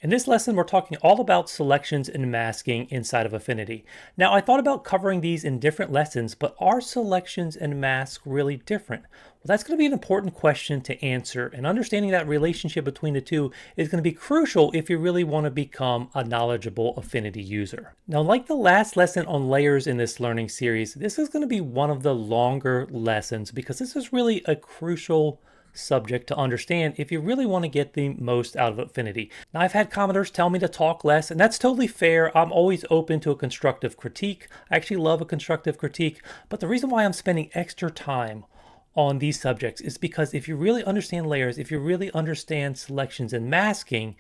In this lesson, we're talking all about selections and masking inside of Affinity. Now, I thought about covering these in different lessons, but are selections and masks really different? Well, that's going to be an important question to answer, and understanding that relationship between the two is going to be crucial if you really want to become a knowledgeable Affinity user. Now, like the last lesson on layers in this learning series, this is going to be one of the longer lessons because this is really a crucial subject to understand if you really want to get the most out of Affinity. Now, I've had commenters tell me to talk less, and that's totally fair. I'm always open to a constructive critique. I actually love a constructive critique, but the reason why I'm spending extra time on these subjects is because if you really understand layers, if you really understand selections and masking,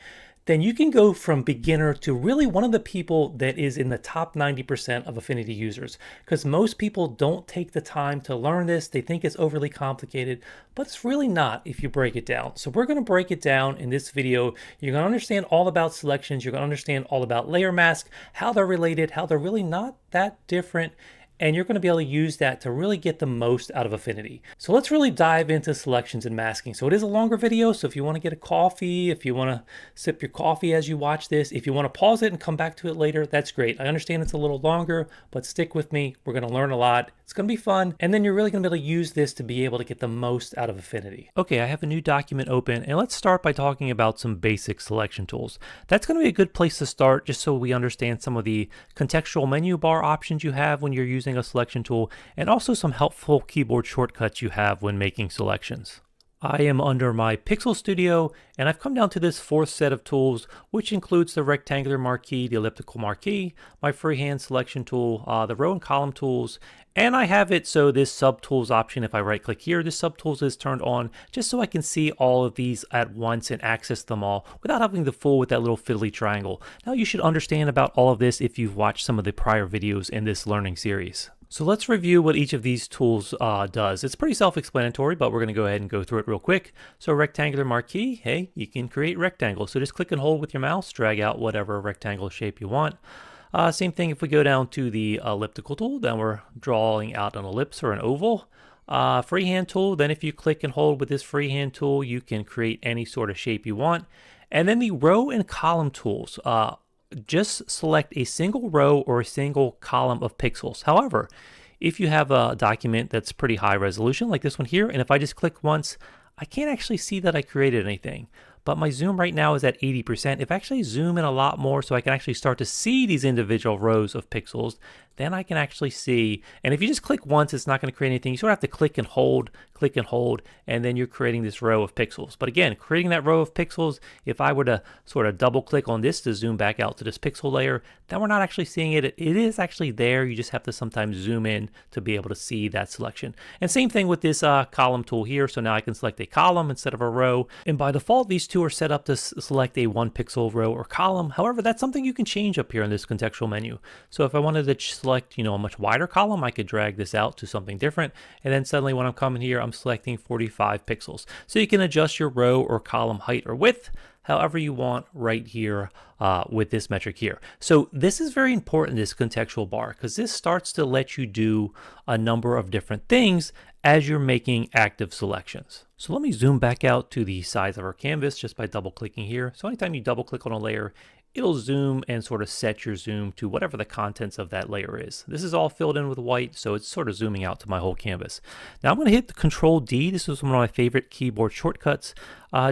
then you can go from beginner to really one of the people that is in the top 90% of Affinity users. Because most people don't take the time to learn this. They think it's overly complicated, but it's really not if you break it down. So we're going to break it down in this video. You're going to understand all about selections. You're going to understand all about layer mask, how they're related, how they're really not that different, and you're going to be able to use that to really get the most out of Affinity. So let's really dive into selections and masking. So it is a longer video, so if you want to get a coffee, if you want to sip your coffee as you watch this, if you want to pause it and come back to it later, that's great. I understand it's a little longer, but stick with me. We're going to learn a lot. It's going to be fun, and then you're really going to be able to use this to be able to get the most out of Affinity. Okay, I have a new document open, and let's start by talking about some basic selection tools. That's going to be a good place to start just so we understand some of the contextual menu bar options you have when you're using a selection tool, and also some helpful keyboard shortcuts you have when making selections. I am under my Pixel Studio, and I've come down to this fourth set of tools, which includes the rectangular marquee, the elliptical marquee, my freehand selection tool, the row and column tools, and I have it so this subtools option, if I right click here, this subtools is turned on just so I can see all of these at once and access them all without having to fool with that little fiddly triangle. Now you should understand about all of this if you've watched some of the prior videos in this learning series. So let's review what each of these tools does. It's pretty self-explanatory, but we're going to go ahead and go through it real quick. So rectangular marquee, hey, you can create rectangles. So just click and hold with your mouse, drag out whatever rectangle shape you want. Same thing if we go down to the elliptical tool, then we're drawing out an ellipse or an oval. Freehand tool, then if you click and hold with this freehand tool, you can create any sort of shape you want. And then the row and column tools. Just select a single row or a single column of pixels. However, if you have a document that's pretty high resolution like this one here, and if I just click once, I can't actually see that I created anything. But my zoom right now is at 80%. If I actually zoom in a lot more so I can actually start to see these individual rows of pixels, then I can actually see, and if you just click once, it's not going to create anything. You sort of have to click and hold, and then you're creating this row of pixels. But again, creating that row of pixels, if I were to sort of double click on this to zoom back out to this pixel layer, then we're not actually seeing it. It is actually there. You just have to sometimes zoom in to be able to see that selection. And same thing with this column tool here. So now I can select a column instead of a row. And by default, these two are set up to select a 1 pixel row or column. However, that's something you can change up here in this contextual menu. So if I wanted to select, a much wider column, I could drag this out to something different. And then suddenly when I'm coming here, I'm selecting 45 pixels. So you can adjust your row or column height or width however you want right here with this metric here. So this is very important, this contextual bar, because this starts to let you do a number of different things as you're making active selections. So let me zoom back out to the size of our canvas just by double clicking here. So anytime you double click on a layer, it'll zoom and sort of set your zoom to whatever the contents of that layer is. This is all filled in with white, so it's sort of zooming out to my whole canvas. Now I'm going to hit the Control D. This is one of my favorite keyboard shortcuts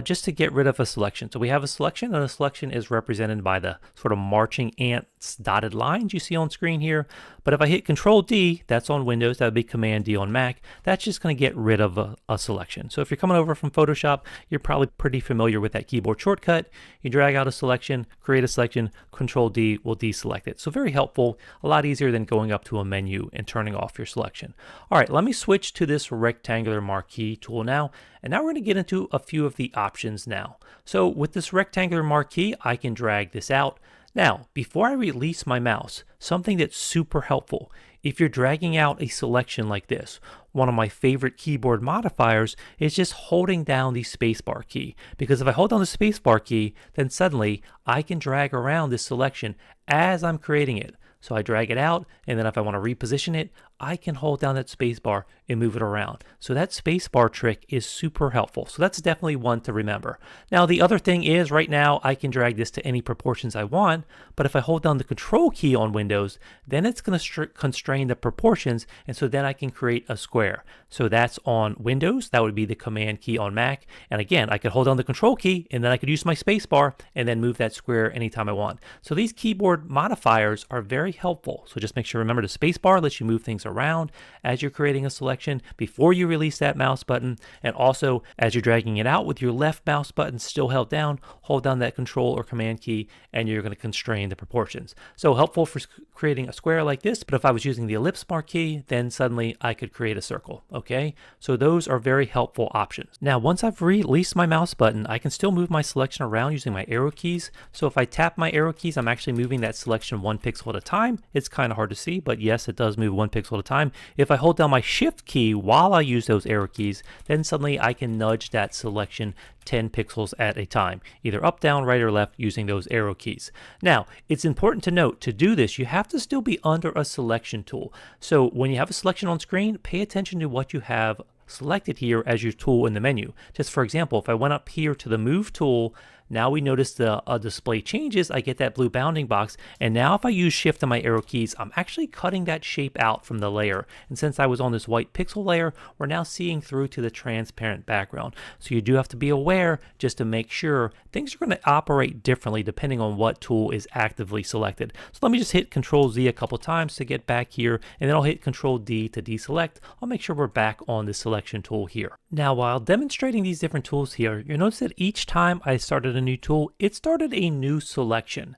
just to get rid of a selection. So we have a selection, and a selection is represented by the sort of marching ants dotted lines you see on screen here. But if I hit Control D, that's on Windows, that would be Command D on Mac, that's just going to get rid of a selection. So if you're coming over from Photoshop, you're probably pretty familiar with that keyboard shortcut. You drag out a selection, create a selection, Control D will deselect it. So very helpful, a lot easier than going up to a menu and turning off your selection. All right, let me switch to this rectangular marquee tool now. And now we're going to get into a few of the options now. So with this rectangular marquee, I can drag this out. Now, before I release my mouse, something that's super helpful, if you're dragging out a selection like this, one of my favorite keyboard modifiers is just holding down the spacebar key. Because if I hold down the spacebar key, then suddenly I can drag around this selection as I'm creating it. So I drag it out, and then if I want to reposition it, I can hold down that space bar and move it around. So that space bar trick is super helpful. So that's definitely one to remember. Now, the other thing is right now I can drag this to any proportions I want, but if I hold down the control key on Windows, then it's going to constrain the proportions, and so then I can create a square. So that's on Windows, that would be the command key on Mac, and again, I could hold down the control key, and then I could use my space bar, and then move that square anytime I want. So these keyboard modifiers are very helpful, so just make sure, remember the space bar lets you move things around as you're creating a selection before you release that mouse button, and also as you're dragging it out with your left mouse button still held down, hold down that control or command key, and you're going to constrain the proportions. So helpful for creating a square like this, but if I was using the ellipse bar key, then suddenly I could create a circle, okay? So those are very helpful options. Now, once I've released my mouse button, I can still move my selection around using my arrow keys. So if I tap my arrow keys, I'm actually moving that selection 1 pixel at a time. It's kind of hard to see, but yes, it does move 1 pixel at a time. If I hold down my shift key while I use those arrow keys, then suddenly I can nudge that selection 10 pixels at a time, either up, down, right, or left using those arrow keys. Now, it's important to note, to do this, you have to still be under a selection tool. So when you have a selection on screen, pay attention to what you have selected here as your tool in the menu. Just for example, if I went up here to the Move tool, now we notice the display changes. I get that blue bounding box, and now if I use Shift and my arrow keys, I'm actually cutting that shape out from the layer. And since I was on this white pixel layer, we're now seeing through to the transparent background. So you do have to be aware just to make sure things are going to operate differently depending on what tool is actively selected. So let me just hit Control Z a couple times to get back here, and then I'll hit Control D to deselect. I'll make sure we're back on the selection tool here. Now, while demonstrating these different tools here, you'll notice that each time I started a new tool, it started a new selection.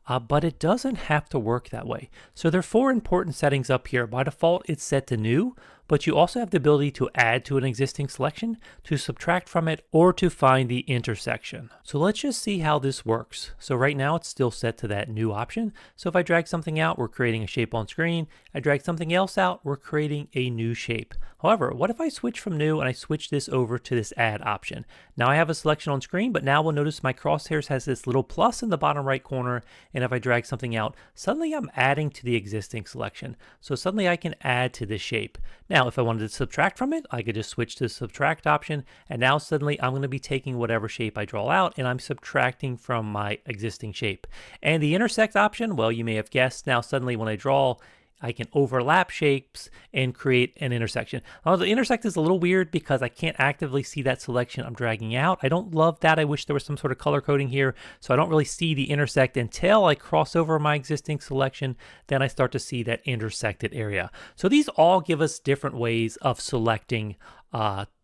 But it doesn't have to work that way. So there are 4 important settings up here. By default, it's set to new, but you also have the ability to add to an existing selection, to subtract from it, or to find the intersection. So let's just see how this works. So right now it's still set to that new option. So if I drag something out, we're creating a shape on screen. I drag something else out, we're creating a new shape. However, what if I switch from new and I switch this over to this add option? Now I have a selection on screen, but now we'll notice my crosshairs has this little plus in the bottom right corner, and if I drag something out, suddenly I'm adding to the existing selection. So suddenly I can add to this shape. Now, if I wanted to subtract from it, I could just switch to the subtract option, and now suddenly I'm going to be taking whatever shape I draw out, and I'm subtracting from my existing shape. And the intersect option, well, you may have guessed, now suddenly when I draw, I can overlap shapes and create an intersection. Now, the intersect is a little weird because I can't actively see that selection I'm dragging out. I don't love that. I wish there was some sort of color coding here, so I don't really see the intersect until I cross over my existing selection. Then I start to see that intersected area. So these all give us different ways of selecting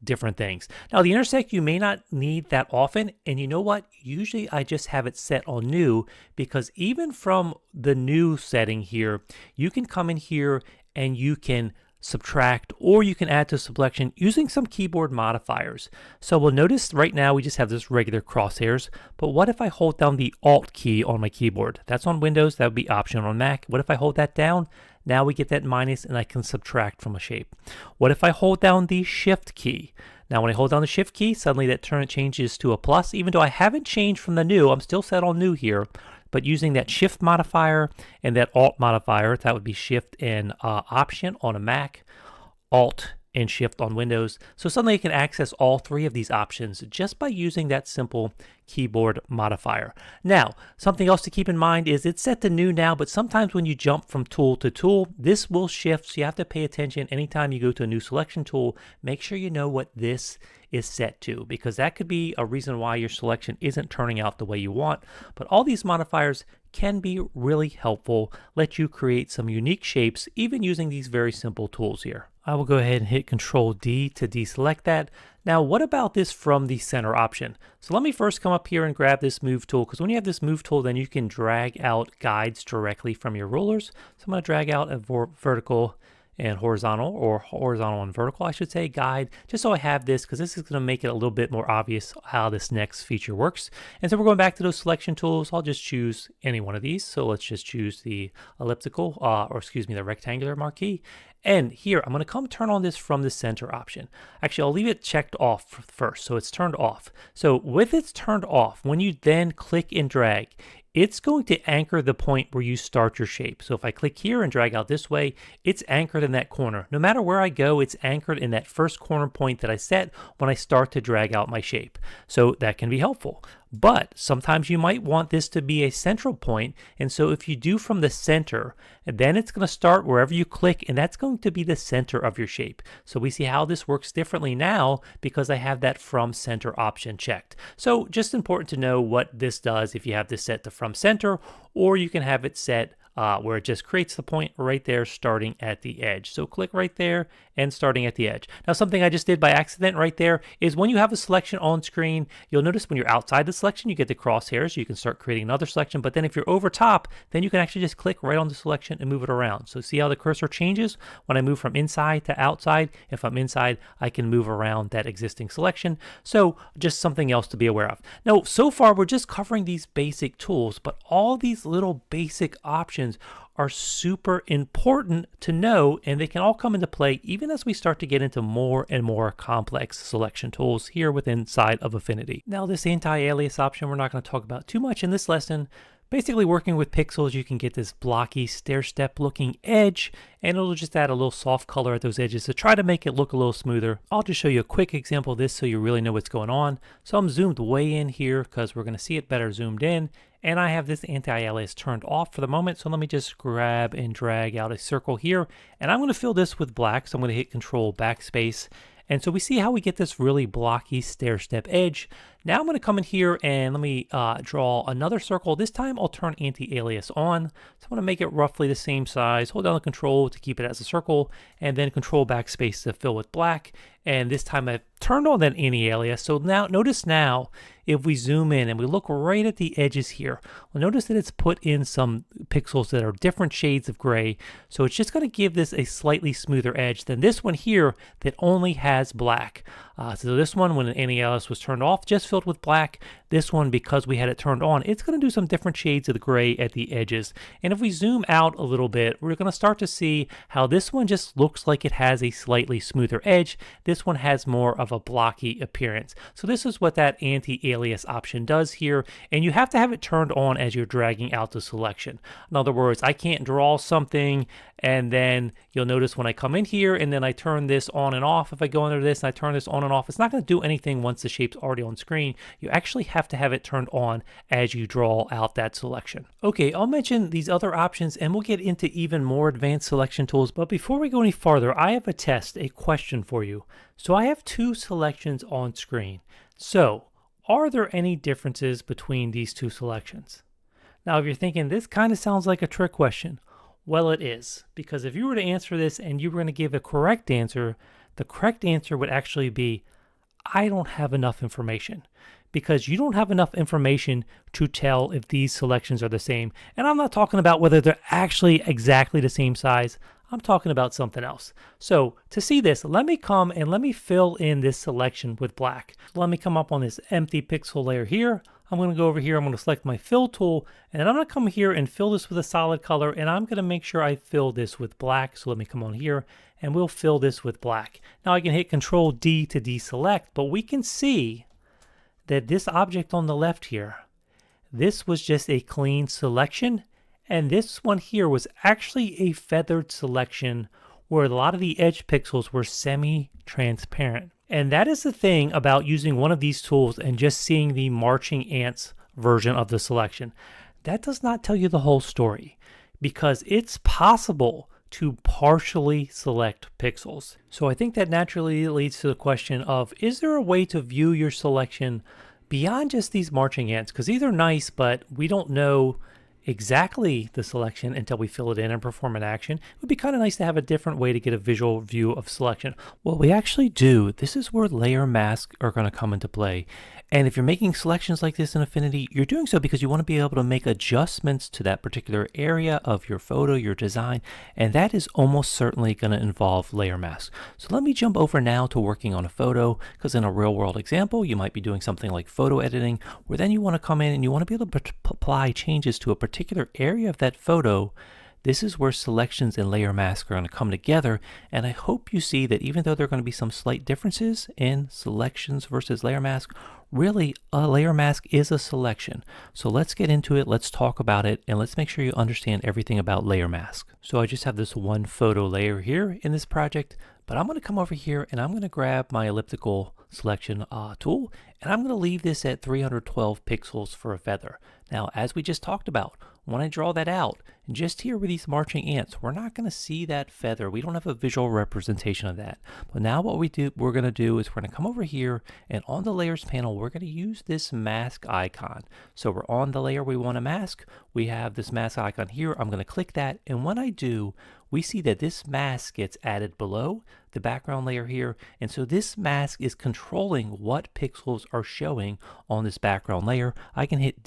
different things. Now, the intersect you may not need that often, and you know what? Usually I just have it set on new, because even from the new setting here, you can come in here and you can subtract, or you can add to selection using some keyboard modifiers. So we'll notice right now we just have this regular crosshairs, but what if I hold down the Alt key on my keyboard? That's on Windows, that would be Option on Mac. What if I hold that down? Now we get that minus and I can subtract from a shape. What if I hold down the Shift key? Now when I hold down the Shift key, suddenly that turn changes to a plus. Even though I haven't changed from the new, I'm still set on new here, but using that Shift modifier and that Alt modifier, that would be Shift and Option on a Mac, Alt and Shift on Windows. So suddenly I can access all 3 of these options just by using that simple keyboard modifier. Now, something else to keep in mind is it's set to new now, but sometimes when you jump from tool to tool, this will shift. So you have to pay attention anytime you go to a new selection tool. Make sure you know what this is set to, because that could be a reason why your selection isn't turning out the way you want. But all these modifiers can be really helpful, let you create some unique shapes, even using these very simple tools here. I will go ahead and hit Control D to deselect that. Now, what about this from the center option? So let me first come up here and grab this Move tool, because when you have this Move tool, then you can drag out guides directly from your rulers. So I'm going to drag out a vertical and horizontal, or horizontal and vertical, I should say, guide, just so I have this, because this is going to make it a little bit more obvious how this next feature works. And so we're going back to those selection tools. I'll just choose any one of these. So let's just choose the elliptical, the rectangular marquee. And here, I'm going to come turn on this from the center option. Actually, I'll leave it checked off first, so it's turned off. So with it's turned off, when you then click and drag, it's going to anchor the point where you start your shape. So if I click here and drag out this way, it's anchored in that corner. No matter where I go, it's anchored in that first corner point that I set when I start to drag out my shape. So that can be helpful. But sometimes you might want this to be a central point, and so if you do from the center, then it's going to start wherever you click, and that's going to be the center of your shape. So we see how this works differently now because I have that from center option checked. So just important to know what this does if you have this set to from center, or you can have it set where it just creates the point right there starting at the edge. So click right there and starting at the edge. Now something I just did by accident right there is when you have a selection on screen, you'll notice when you're outside the selection, you get the crosshairs, you can start creating another selection, but then if you're over top, then you can actually just click right on the selection and move it around. So see how the cursor changes when I move from inside to outside? If I'm inside, I can move around that existing selection. So just something else to be aware of. Now, so far we're just covering these basic tools, but all these little basic options are super important to know, and they can all come into play even as we start to get into more and more complex selection tools here within inside of Affinity. Now, this anti-alias option we're not going to talk about too much in this lesson. Basically, working with pixels, you can get this blocky stair-step looking edge, and it'll just add a little soft color at those edges to try to make it look a little smoother. I'll just show you a quick example of this so you really know what's going on. So I'm zoomed way in here because we're going to see it better zoomed in, and I have this anti-alias turned off for the moment. So let me just grab and drag out a circle here, and I'm going to fill this with black. So I'm going to hit Control Backspace. And so we see how we get this really blocky stair-step edge. Now I'm going to come in here and let me draw another circle. This time I'll turn anti-alias on. So I'm going to make it roughly the same size. Hold down the Control to keep it as a circle, and then Control Backspace to fill with black. And this time I've turned on that anti-alias. So now notice now, if we zoom in and we look right at the edges here, we'll notice that it's put in some pixels that are different shades of gray. So it's just going to give this a slightly smoother edge than this one here that only has black. So this one, when an anti-alias was turned off, just filled with black. This one, because we had it turned on, it's going to do some different shades of the gray at the edges. And if we zoom out a little bit, we're going to start to see how this one just looks like it has a slightly smoother edge. This one has more of a blocky appearance. So this is what that anti-alias option does here. And you have to have it turned on as you're dragging out the selection. In other words, I can't draw something and then you'll notice when I come in here and then I turn this on and off. If I go under this and I turn this on and off, it's not going to do anything once the shape's already on screen. You actually have to have it turned on as you draw out that selection. Okay, I'll mention these other options and we'll get into even more advanced selection tools. But before we go any farther, I have a question for you. So I have two selections on screen. So are there any differences between these two selections? Now, if you're thinking this kind of sounds like a trick question, well, it is, because if you were to answer this and you were going to give a correct answer, the correct answer would actually be, I don't have enough information, because you don't have enough information to tell if these selections are the same. And I'm not talking about whether they're actually exactly the same size. I'm talking about something else. So to see this, let me come and let me fill in this selection with black. Let me come up on this empty pixel layer here. I'm going to go over here, I'm going to select my fill tool, and then I'm going to come here and fill this with a solid color, and I'm going to make sure I fill this with black. So let me come on here and we'll fill this with black. Now I can hit Control D to deselect, but we can see that this object on the left here, this was just a clean selection, and this one here was actually a feathered selection where a lot of the edge pixels were semi-transparent. And that is the thing about using one of these tools and just seeing the marching ants version of the selection. That does not tell you the whole story, because it's possible to partially select pixels. So I think that naturally leads to the question of, is there a way to view your selection beyond just these marching ants? Because these are nice, but we don't know exactly the selection until we fill it in and perform an action. It would be kind of nice to have a different way to get a visual view of selection. Well, we actually do. This is where layer masks are going to come into play. And if you're making selections like this in Affinity, you're doing so because you want to be able to make adjustments to that particular area of your photo, your design, and that is almost certainly going to involve layer masks. So let me jump over now to working on a photo, because in a real world example, you might be doing something like photo editing, where then you want to come in and you want to be able to apply changes to a particular area of that photo. This is where selections and layer masks are going to come together, and I hope you see that even though there are going to be some slight differences in selections versus layer mask, Really, a layer mask is a selection. So let's get into it, let's talk about it, and let's make sure you understand everything about layer mask. So I just have this one photo layer here in this project, but I'm going to come over here and I'm going to grab my elliptical selection tool, and I'm going to leave this at 312 pixels for a feather. Now, as we just talked about, when I draw that out, just here with these marching ants, we're not going to see that feather. We don't have a visual representation of that. But now what we're going to do is we're going to come over here, and on the layers panel, we're going to use this mask icon. So we're on the layer we want to mask. We have this mask icon here. I'm going to click that, and when I do, we see that this mask gets added below the background layer here. And so this mask is controlling what pixels are showing on this background layer. I can hit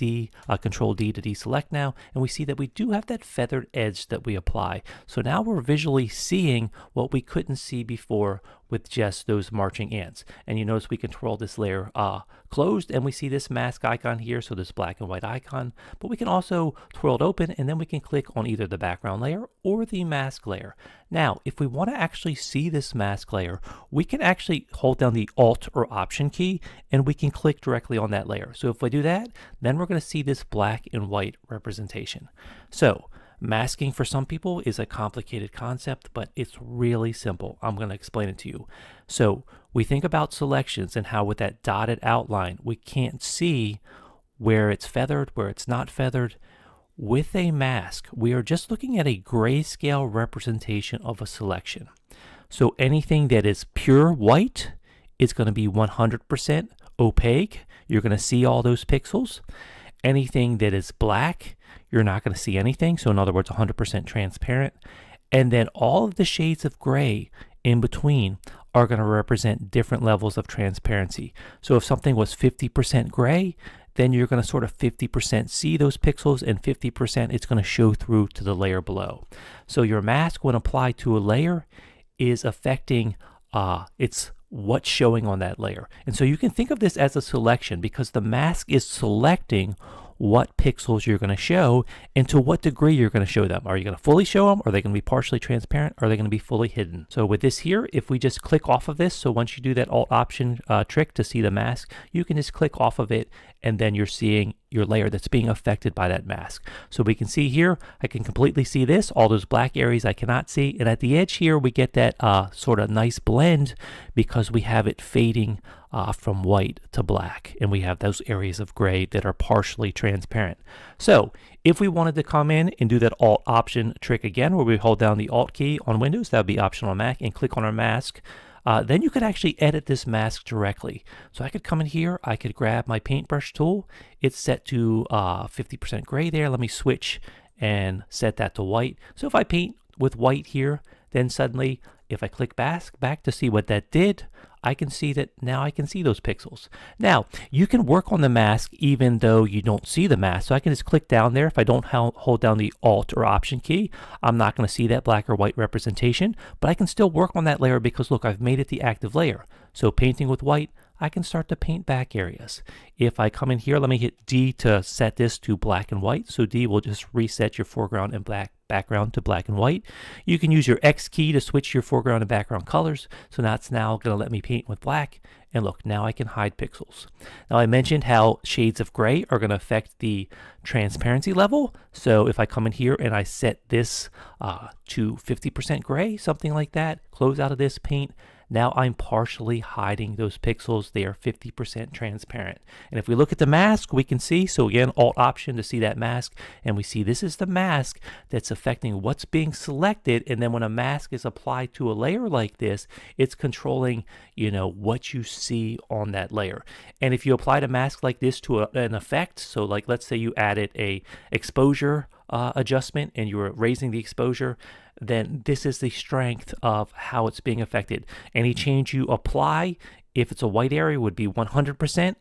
Control D to deselect now, and we see that we do have that feathered edge that we apply. So now we're visually seeing what we couldn't see before with just those marching ants. And you notice we control this layer closed, and we see this mask icon here, so this black and white icon. But we can also twirl it open, and then we can click on either the background layer or the mask layer. Now, if we want to actually see this mask layer, we can actually hold down the Alt or Option key, and we can click directly on that layer. So if I do that, then we're going to see this black and white representation. So masking for some people is a complicated concept, but it's really simple. I'm going to explain it to you. So we think about selections and how with that dotted outline, we can't see where it's feathered, where it's not feathered. With a mask, we are just looking at a grayscale representation of a selection. So anything that is pure white is going to be 100% opaque. You're going to see all those pixels. Anything that is black, you're not going to see anything. So in other words, 100% transparent. And then all of the shades of gray in between are going to represent different levels of transparency. So if something was 50% gray, then you're going to sort of 50% see those pixels, and 50% it's going to show through to the layer below. So your mask, when applied to a layer, is affecting it's what's showing on that layer. And so you can think of this as a selection, because the mask is selecting what pixels you're going to show and to what degree you're going to show them. Are you going to fully show them? Are they going to be partially transparent? Are they going to be fully hidden? So with this here, if we just click off of this, so once you do that Alt Option trick to see the mask, you can just click off of it, and then you're seeing your layer that's being affected by that mask. So we can see here, I can completely see this, all those black areas I cannot see, and at the edge here we get that sort of nice blend because we have it fading from white to black, and we have those areas of gray that are partially transparent. So if we wanted to come in and do that Alt Option trick again, where we hold down the Alt key on Windows, that would be Option on Mac, and click on our mask, then you could actually edit this mask directly. So I could come in here, I could grab my paintbrush tool. It's set to 50% gray there. Let me switch and set that to white. So if I paint with white here, then suddenly if I click back to see what that did, I can see that now I can see those pixels. Now, you can work on the mask even though you don't see the mask. So I can just click down there. If I don't hold down the Alt or Option key, I'm not going to see that black or white representation, but I can still work on that layer because look, I've made it the active layer. So painting with white, I can start to paint back areas. If I come in here, let me hit D to set this to black and white. So D will just reset your foreground and background to black and white. You can use your X key to switch your foreground and background colors. So that's now going to let me paint with black. And look, now I can hide pixels. Now I mentioned how shades of gray are going to affect the transparency level. So if I come in here and I set this to 50% gray, something like that, close out of this, paint, now I'm partially hiding those pixels. They are 50% transparent. And if we look at the mask, we can see, so again, Alt Option to see that mask, and we see this is the mask that's affecting what's being selected. And then when a mask is applied to a layer like this, it's controlling, you know, what you see on that layer. And if you applied a mask like this to an effect, so like let's say you added a exposure adjustment and you were raising the exposure, then this is the strength of how it's being affected. Any change you apply, if it's a white area, would be 100%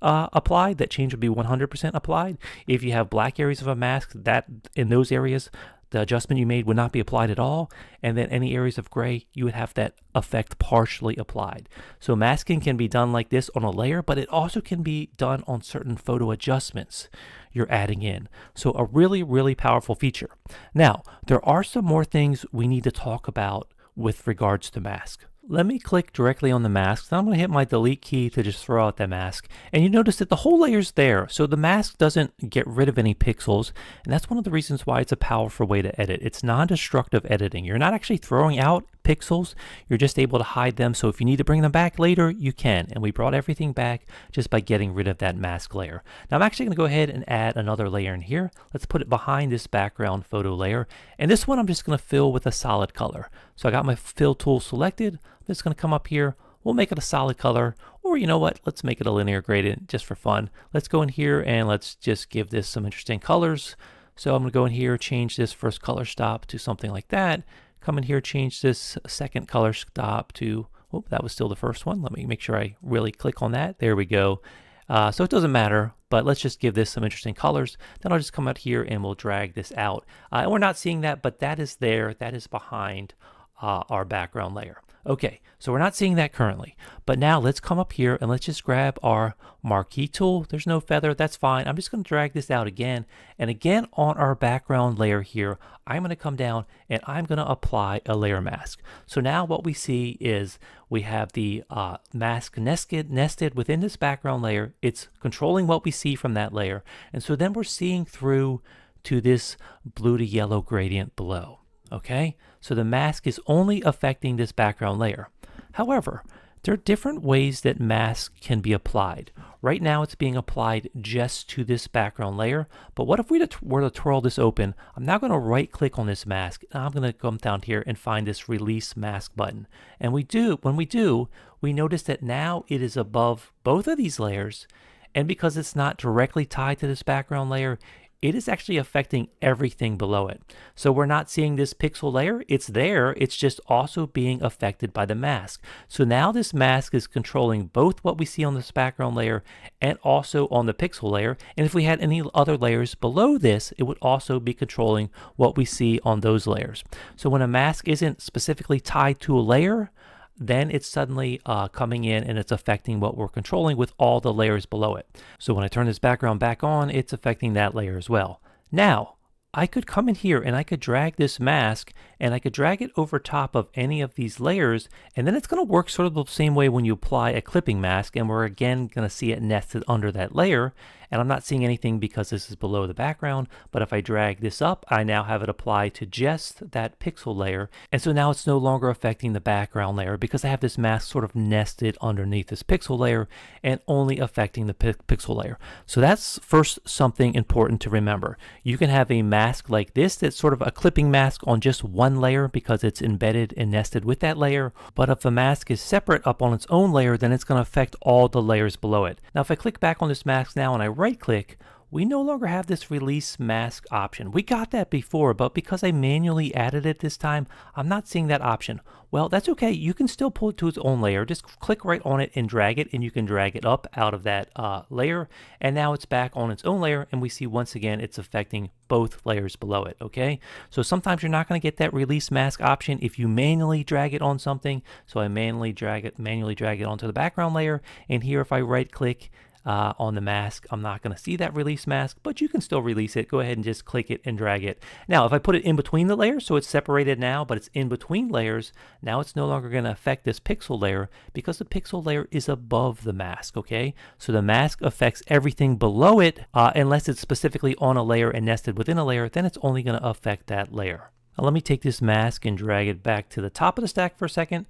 applied. That change would be 100% applied. If you have black areas of a mask, that in those areas, the adjustment you made would not be applied at all. And then any areas of gray, you would have that effect partially applied. So masking can be done like this on a layer, but it also can be done on certain photo adjustments you're adding in. So a really, really powerful feature. Now, there are some more things we need to talk about with regards to mask. let me click directly on the mask. Now I'm going to hit my delete key to just throw out that mask. And you notice that the whole layer's there. So the mask doesn't get rid of any pixels. And that's one of the reasons why it's a powerful way to edit. It's non-destructive editing. You're not actually throwing out pixels. You're just able to hide them. So if you need to bring them back later, you can. And we brought everything back just by getting rid of that mask layer. Now I'm actually going to go ahead and add another layer in here. Let's put it behind this background photo layer. And this one I'm just going to fill with a solid color. So I got my fill tool selected. I'm just going to come up here. We'll make it a solid color, or you know what? Let's make it a linear gradient just for fun. Let's go in here and let's just give this some interesting colors. So I'm going to go in here, change this first color stop to something like that. Come in here, change this second color stop to, oh, that was still the first one. Let me make sure I really click on that. There we go. So it doesn't matter, but let's just give this some interesting colors. Then I'll just come out here and we'll drag this out. And we're not seeing that, but that is there. That is behind our background layer. Okay, so we're not seeing that currently, but now let's come up here and let's just grab our marquee tool. There's no feather, that's fine. I'm just going to drag this out again, and again on our background layer here, I'm going to come down and I'm going to apply a layer mask. So now what we see is we have the mask nested within this background layer. It's controlling what we see from that layer, and so then we're seeing through to this blue to yellow gradient below. Okay, so the mask is only affecting this background layer. However, there are different ways that mask can be applied. Right now it's being applied just to this background layer, but what if we were to twirl this open? I'm now going to right click on this mask, and I'm going to come down here and find this release mask button. And when we do, we notice that now it is above both of these layers, and because it's not directly tied to this background layer, it is actually affecting everything below it. So we're not seeing this pixel layer. It's there. It's just also being affected by the mask. So now this mask is controlling both what we see on this background layer and also on the pixel layer. And if we had any other layers below this, it would also be controlling what we see on those layers. So when a mask isn't specifically tied to a layer, then it's suddenly coming in and it's affecting what we're controlling with all the layers below it. So when I turn this background back on, it's affecting that layer as well. Now, I could come in here and I could drag this mask and I could drag it over top of any of these layers, and then it's going to work sort of the same way when you apply a clipping mask, and we're again going to see it nested under that layer. And I'm not seeing anything because this is below the background, but if I drag this up, I now have it applied to just that pixel layer. And so now it's no longer affecting the background layer because I have this mask sort of nested underneath this pixel layer and only affecting the pixel layer. So that's first something important to remember. You can have a mask like this that's sort of a clipping mask on just one layer because it's embedded and nested with that layer. But if the mask is separate up on its own layer, then it's going to affect all the layers below it. Now, if I click back on this mask now and I right click, we no longer have this release mask option. We got that before, but because I manually added it this time, I'm not seeing that option. Well, that's okay. You can still pull it to its own layer. Just click right on it and drag it, and you can drag it up out of that layer. And now it's back on its own layer, and we see once again it's affecting both layers below it, okay? So sometimes you're not going to get that release mask option if you manually drag it on something. So I manually drag it onto the background layer, and here if I right click, on the mask, I'm not going to see that release mask, but you can still release it. Go ahead and just click it and drag it. Now, if I put it in between the layers, so it's separated now, but it's in between layers, now it's no longer going to affect this pixel layer because the pixel layer is above the mask, okay? So the mask affects everything below it, unless it's specifically on a layer and nested within a layer, then it's only going to affect that layer. Now, let me take this mask and drag it back to the top of the stack for a second.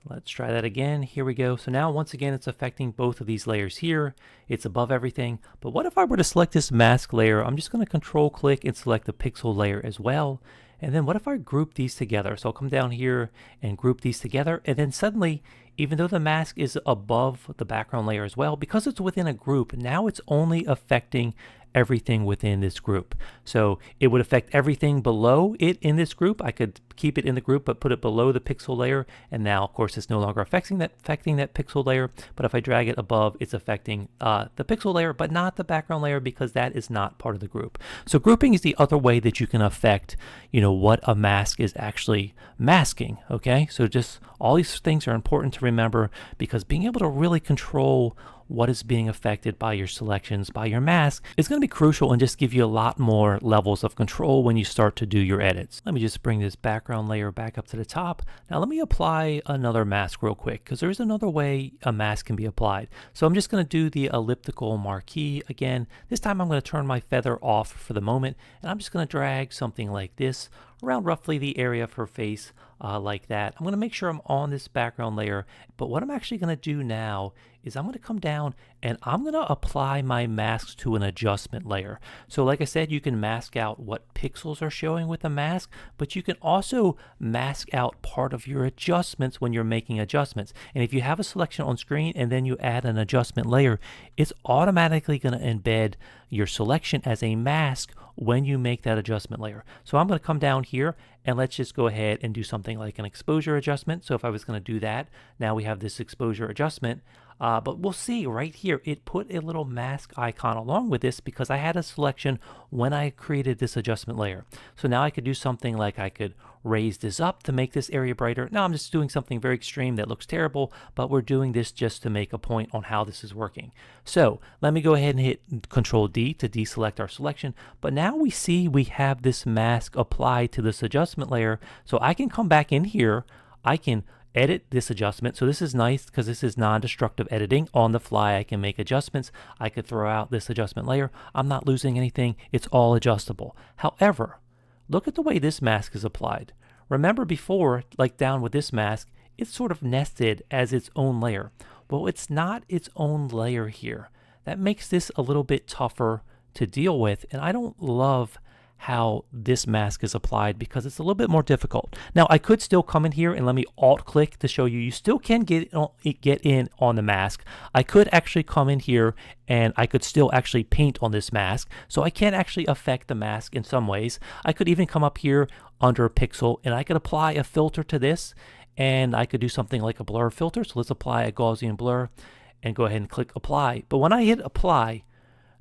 Let's try that again. Here we go. So now once again, it's affecting both of these layers here. It's above everything. But what if I were to select this mask layer? I'm just going to control click and select the pixel layer as well. And then what if I group these together? So I'll come down here and group these together. And then suddenly, even though the mask is above the background layer as well, because it's within a group, now it's only affecting everything within this group. So it would affect everything below it in this group. I could keep it in the group but put it below the pixel layer, and now of course it's no longer affecting that pixel layer. But if I drag it above, it's affecting the pixel layer but not the background layer because that is not part of the group. So grouping is the other way that you can affect, you know, what a mask is actually masking. Okay, so just all these things are important to remember because being able to really control what is being affected by your selections, by your mask, is going to be crucial and just give you a lot more levels of control when you start to do your edits. Let me just bring this background layer back up to the top. Now let me apply another mask real quick, because there's another way a mask can be applied. So I'm just going to do the elliptical marquee again. This time I'm going to turn my feather off for the moment, and I'm just going to drag something like this around roughly the area of her face, like that. I'm going to make sure I'm on this background layer, but what I'm actually going to do now is I'm going to come down and I'm going to apply my masks to an adjustment layer. So like I said, you can mask out what pixels are showing with a mask, but you can also mask out part of your adjustments when you're making adjustments. And if you have a selection on screen and then you add an adjustment layer, it's automatically going to embed your selection as a mask when you make that adjustment layer. So I'm going to come down here and let's just go ahead and do something like an exposure adjustment. So if I was going to do that, now we have this exposure adjustment. But we'll see right here, it put a little mask icon along with this because I had a selection when I created this adjustment layer. So now I could do something like I could raise this up to make this area brighter. Now I'm just doing something very extreme that looks terrible, but we're doing this just to make a point on how this is working. So let me go ahead and hit Control D to deselect our selection. But now we see we have this mask applied to this adjustment layer. So I can come back in here, I can edit this adjustment. So this is nice because this is non-destructive editing. On the fly, I can make adjustments. I could throw out this adjustment layer. I'm not losing anything. It's all adjustable. However, look at the way this mask is applied. Remember before, like down with this mask, it's sort of nested as its own layer. Well, it's not its own layer here. That makes this a little bit tougher to deal with, and I don't love how this mask is applied because it's a little bit more difficult. Now I could still come in here and let me alt click to show you, you still can get in on the mask. I could actually come in here and I could still actually paint on this mask. So I can actually affect the mask in some ways. I could even come up here under pixel and I could apply a filter to this, and I could do something like a blur filter. So let's apply a Gaussian blur and go ahead and click apply. But when I hit apply,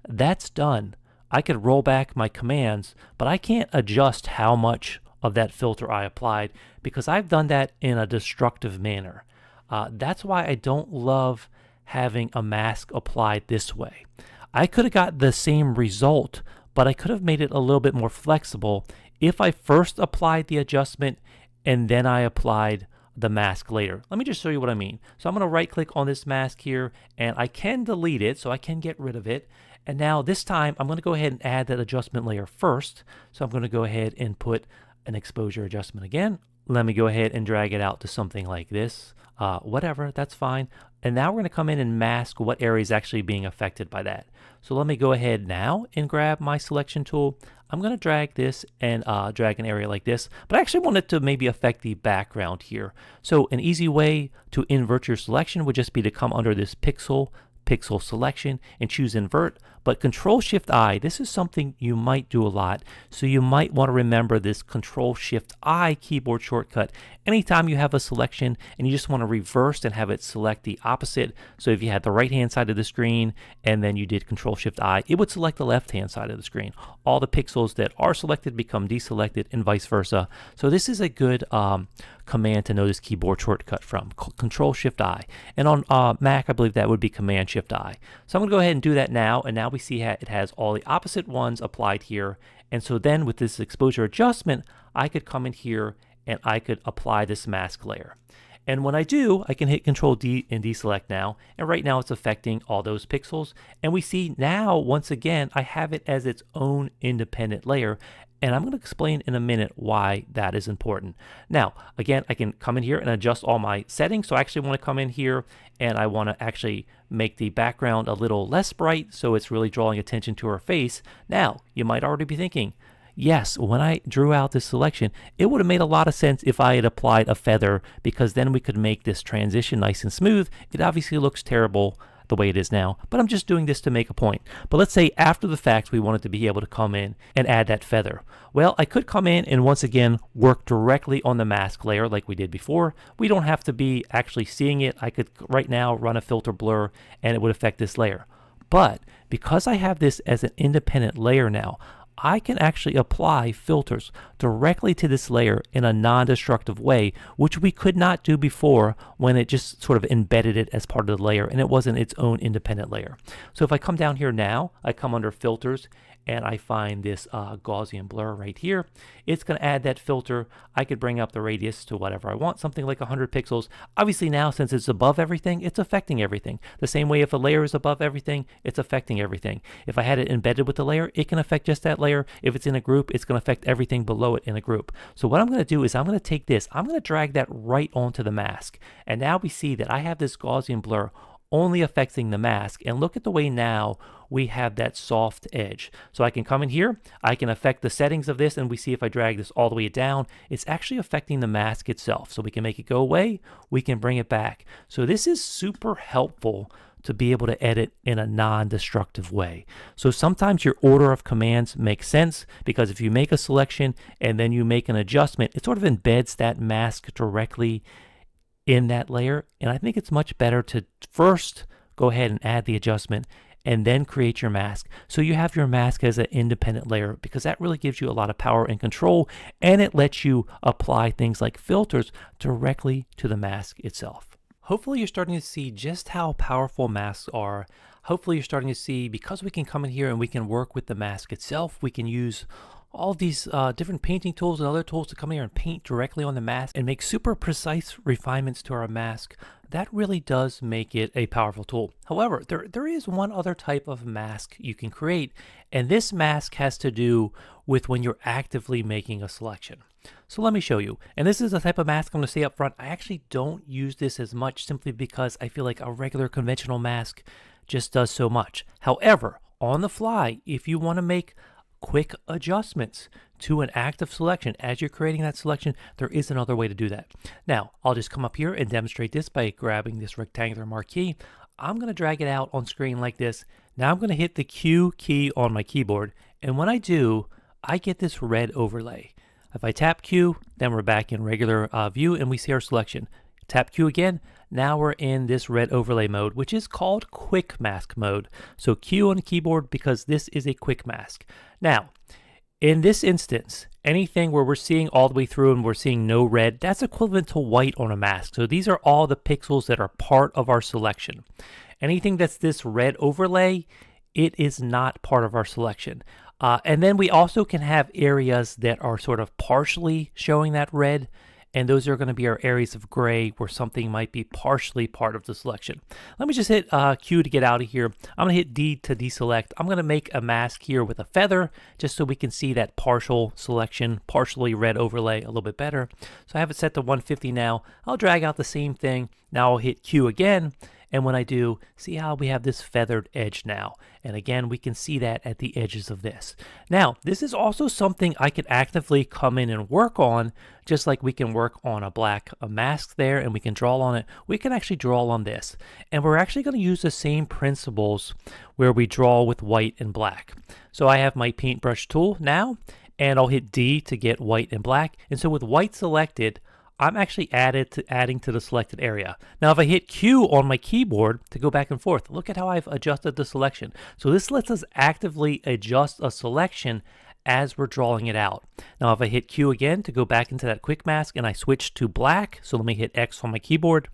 that's done. I could roll back my commands, but I can't adjust how much of that filter I applied because I've done that in a destructive manner. That's why I don't love having a mask applied this way. I could have got the same result, but I could have made it a little bit more flexible if I first applied the adjustment and then I applied the mask later. Let me just show you what I mean. So I'm going to right click on this mask here and I can delete it, so I can get rid of it. And now this time I'm going to go ahead and add that adjustment layer first. So I'm going to go ahead and put an exposure adjustment again. Let me go ahead and drag it out to something like this. Whatever, that's fine. And now we're going to come in and mask what area is actually being affected by that. So let me go ahead now and grab my selection tool. I'm going to drag this and drag an area like this, but I actually want it to maybe affect the background here. So an easy way to invert your selection would just be to come under this pixel selection and choose invert, but Control-Shift-I, this is something you might do a lot, so you might want to remember this Control-Shift-I keyboard shortcut anytime you have a selection and you just want to reverse and have it select the opposite. So if you had the right hand side of the screen and then you did Control-Shift-I, it would select the left hand side of the screen. All the pixels that are selected become deselected and vice versa. So this is a good command to know this keyboard shortcut from, Control-Shift-I. And on Mac, I believe that would be Command-Shift-I. So I'm going to go ahead and do that now, and now we see it has all the opposite ones applied here. And so then with this exposure adjustment, I could come in here and I could apply this mask layer. And when I do, I can hit Control D and deselect now. And right now it's affecting all those pixels. And we see now, once again, I have it as its own independent layer. And I'm going to explain in a minute why that is important. Now, again, I can come in here and adjust all my settings. So I actually want to come in here and I want to actually make the background a little less bright so it's really drawing attention to her face. Now, you might already be thinking, yes, when I drew out this selection, it would have made a lot of sense if I had applied a feather, because then we could make this transition nice and smooth. It obviously looks terrible the way it is now, but I'm just doing this to make a point. But let's say after the fact we wanted to be able to come in and add that feather. Well, I could come in and once again work directly on the mask layer like we did before. We don't have to be actually seeing it. I could right now run a filter blur and it would affect this layer. But because I have this as an independent layer now, I can actually apply filters directly to this layer in a non-destructive way, which we could not do before when it just sort of embedded it as part of the layer and it wasn't its own independent layer. So if I come down here now, I come under filters and I find this Gaussian blur right here. It's going to add that filter. I could bring up the radius to whatever I want, something like 100 pixels. Obviously now, since it's above everything, it's affecting everything. The same way if a layer is above everything, it's affecting everything. If I had it embedded with the layer, it can affect just that layer. If it's in a group, it's going to affect everything below it in a group. So what I'm going to do is I'm going to take this, I'm going to drag that right onto the mask. And now we see that I have this Gaussian blur only affecting the mask. And look at the way now we have that soft edge. So I can come in here, I can affect the settings of this, and we see if I drag this all the way down, it's actually affecting the mask itself. So we can make it go away, we can bring it back. So this is super helpful to be able to edit in a non-destructive way. So sometimes your order of commands makes sense, because if you make a selection and then you make an adjustment, it sort of embeds that mask directly in that layer. And I think it's much better to first go ahead and add the adjustment and then create your mask. So you have your mask as an independent layer, because that really gives you a lot of power and control, and it lets you apply things like filters directly to the mask itself. Hopefully you're starting to see just how powerful masks are. Hopefully you're starting to see, because we can come in here and we can work with the mask itself, we can use all these different painting tools and other tools to come here and paint directly on the mask and make super precise refinements to our mask. That really does make it a powerful tool. However, there is one other type of mask you can create, and this mask has to do with when you're actively making a selection. So let me show you. And this is the type of mask I'm going to say up front. I actually don't use this as much, simply because I feel like a regular conventional mask just does so much. However, on the fly, if you want to make quick adjustments to an active selection as you're creating that selection, there is another way to do that. Now, I'll just come up here and demonstrate this by grabbing this rectangular marquee. I'm going to drag it out on screen like this. Now I'm going to hit the Q key on my keyboard, and when I do, I get this red overlay. If I tap Q, then we're back in regular view and we see our selection. Tap Q again, now we're in this red overlay mode, which is called quick mask mode. So Q on the keyboard, because this is a quick mask. Now, in this instance, anything where we're seeing all the way through and we're seeing no red, that's equivalent to white on a mask. So these are all the pixels that are part of our selection. Anything that's this red overlay, it is not part of our selection. And then we also can have areas that are sort of partially showing that red, and those are going to be our areas of gray where something might be partially part of the selection. Let me just hit Q to get out of here. I'm going to hit D to deselect. I'm going to make a mask here with a feather, just so we can see that partial selection, partially red overlay a little bit better. So I have it set to 150 now. I'll drag out the same thing. Now I'll hit Q again. And when I do, see how we have this feathered edge now. And again, we can see that at the edges of this. Now, this is also something I could actively come in and work on, just like we can work on a mask there, and we can draw on it. We can actually draw on this. And we're actually going to use the same principles where we draw with white and black. So I have my paintbrush tool now, and I'll hit D to get white and black. And so with white selected, I'm actually adding to the selected area. Now, if I hit Q on my keyboard to go back and forth, look at how I've adjusted the selection. So this lets us actively adjust a selection as we're drawing it out. Now, if I hit Q again to go back into that quick mask and I switch to black, so let me hit X on my keyboard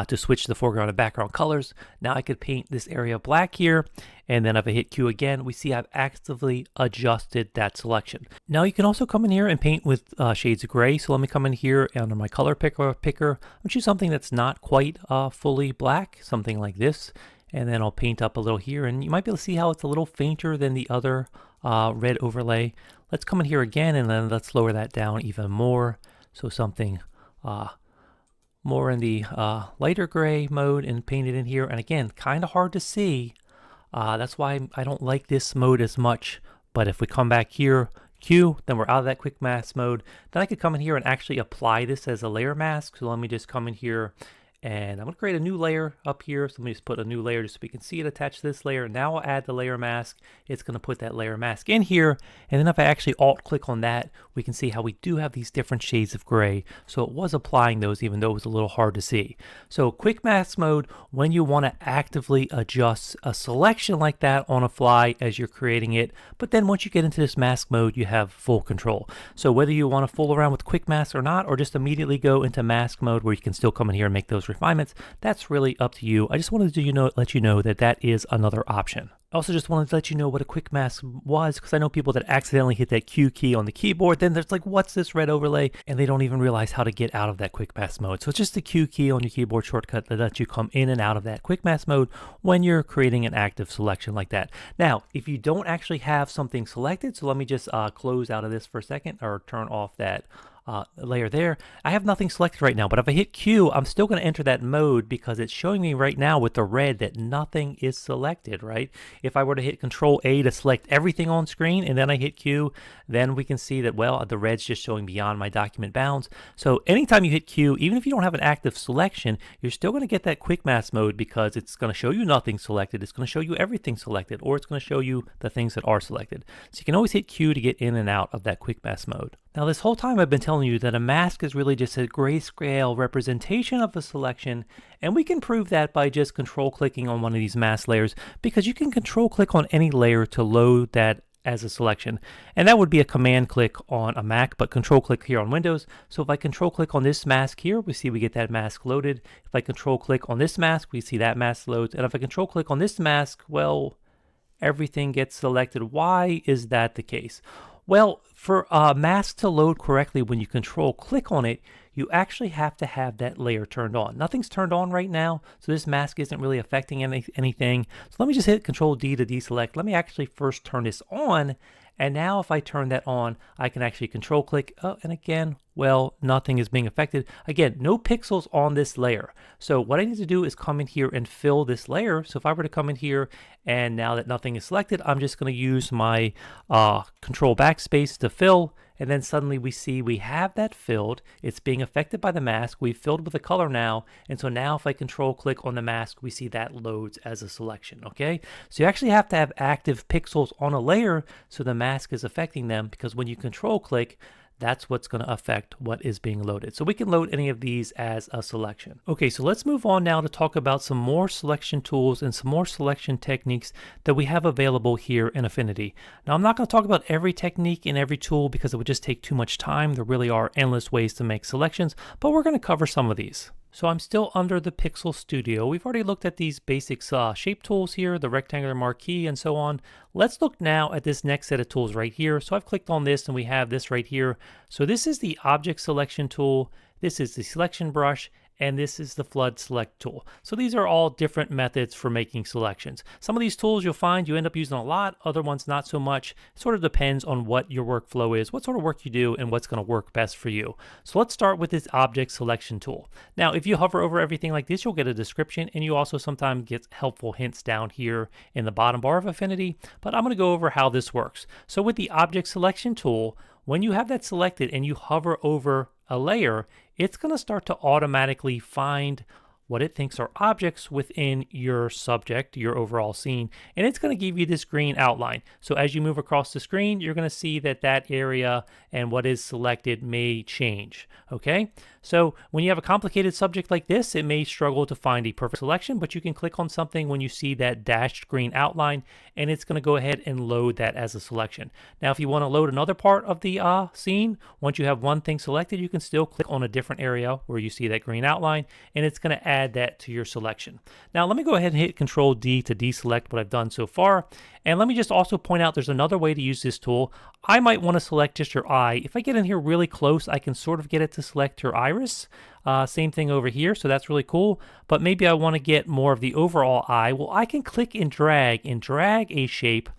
to switch the foreground and background colors. Now I could paint this area black here, and then if I hit Q again, we see I've actively adjusted that selection. Now you can also come in here and paint with shades of gray. So let me come in here under my color picker. I'll choose something that's not quite fully black, something like this, and then I'll paint up a little here, and you might be able to see how it's a little fainter than the other red overlay. Let's come in here again, and then let's lower that down even more. So something more in the lighter gray mode, and paint it in here. And again, kind of hard to see. That's why I don't like this mode as much. But if we come back here, Q, then we're out of that quick mask mode. Then I could come in here and actually apply this as a layer mask. So let me just come in here And I'm going to create a new layer up here. So let me just put a new layer just so we can see it attached to this layer. Now I'll add the layer mask. It's going to put that layer mask in here. And then if I actually alt click on that, we can see how we do have these different shades of gray. So it was applying those even though it was a little hard to see. So quick mask mode, when you want to actively adjust a selection like that on a fly as you're creating it. But then once you get into this mask mode, you have full control. So whether you want to fool around with quick mask or not, or just immediately go into mask mode where you can still come in here and make those refinements, that's really up to you. I just wanted to let you know that that is another option. I also just wanted to let you know what a quick mask was, because I know people that accidentally hit that Q key on the keyboard, then there's like, what's this red overlay? And they don't even realize how to get out of that quick mask mode. So it's just the Q key on your keyboard shortcut that lets you come in and out of that quick mask mode when you're creating an active selection like that. Now, if you don't actually have something selected, so let me just close out of this for a second, or turn off that layer there. I have nothing selected right now, but if I hit Q, I'm still going to enter that mode because it's showing me right now with the red that nothing is selected, right? If I were to hit Control A to select everything on screen and then I hit Q, then we can see that, well, the red's just showing beyond my document bounds. So anytime you hit Q, even if you don't have an active selection, you're still going to get that quick mask mode because it's going to show you nothing selected. It's going to show you everything selected, or it's going to show you the things that are selected. So you can always hit Q to get in and out of that quick mask mode. Now, this whole time I've been telling you that a mask is really just a grayscale representation of a selection, and we can prove that by just control clicking on one of these mask layers, because you can control click on any layer to load that as a selection. And that would be a command click on a Mac, but control click here on Windows. So if I control click on this mask here, we see we get that mask loaded. If I control click on this mask, we see that mask loads. And if I control click on this mask, well, everything gets selected. Why is that the case? Well, for a mask to load correctly when you control click on it, you actually have to have that layer turned on. Nothing's turned on right now, so this mask isn't really affecting anything. So let me just hit Control D to deselect. Let me actually first turn this on, and now if I turn that on, I can actually control click. Oh, and again, well, nothing is being affected. Again, no pixels on this layer. So what I need to do is come in here and fill this layer. So if I were to come in here, and now that nothing is selected, I'm just going to use my Control Backspace to fill. And then suddenly we see we have that filled. It's being affected by the mask. We've filled with the color now. And so now if I control click on the mask, we see that loads as a selection, okay? So you actually have to have active pixels on a layer so the mask is affecting them, because when you control click, that's what's going to affect what is being loaded. So we can load any of these as a selection. Okay, so let's move on now to talk about some more selection tools and some more selection techniques that we have available here in Affinity. Now, I'm not going to talk about every technique in every tool because it would just take too much time. There really are endless ways to make selections, but we're going to cover some of these. So I'm still under the Pixel Studio. We've already looked at these basic shape tools here, the rectangular marquee and so on. Let's look now at this next set of tools right here. So I've clicked on this and we have this right here. So this is the object selection tool. This is the selection brush, and this is the flood select tool. So these are all different methods for making selections. Some of these tools you'll find you end up using a lot, other ones not so much. It sort of depends on what your workflow is, what sort of work you do, and what's going to work best for you. So let's start with this object selection tool. Now, if you hover over everything like this, you'll get a description, and you also sometimes get helpful hints down here in the bottom bar of Affinity, but I'm going to go over how this works. So with the object selection tool, when you have that selected and you hover over a layer, it's going to start to automatically find what it thinks are objects within your subject, your overall scene, and it's going to give you this green outline. So as you move across the screen, you're going to see that that area and what is selected may change, okay? So when you have a complicated subject like this, it may struggle to find a perfect selection, but you can click on something when you see that dashed green outline, and it's going to go ahead and load that as a selection. Now, if you want to load another part of the scene, once you have one thing selected, you can still click on a different area where you see that green outline, and it's going to add that to your selection. Now, let me go ahead and hit Control D to deselect what I've done so far. And let me just also point out there's another way to use this tool. I might want to select just your eye. If I get in here really close, I can sort of get it to select your iris. Same thing over here, so that's really cool. But maybe I want to get more of the overall eye. Well, I can click and drag a shape,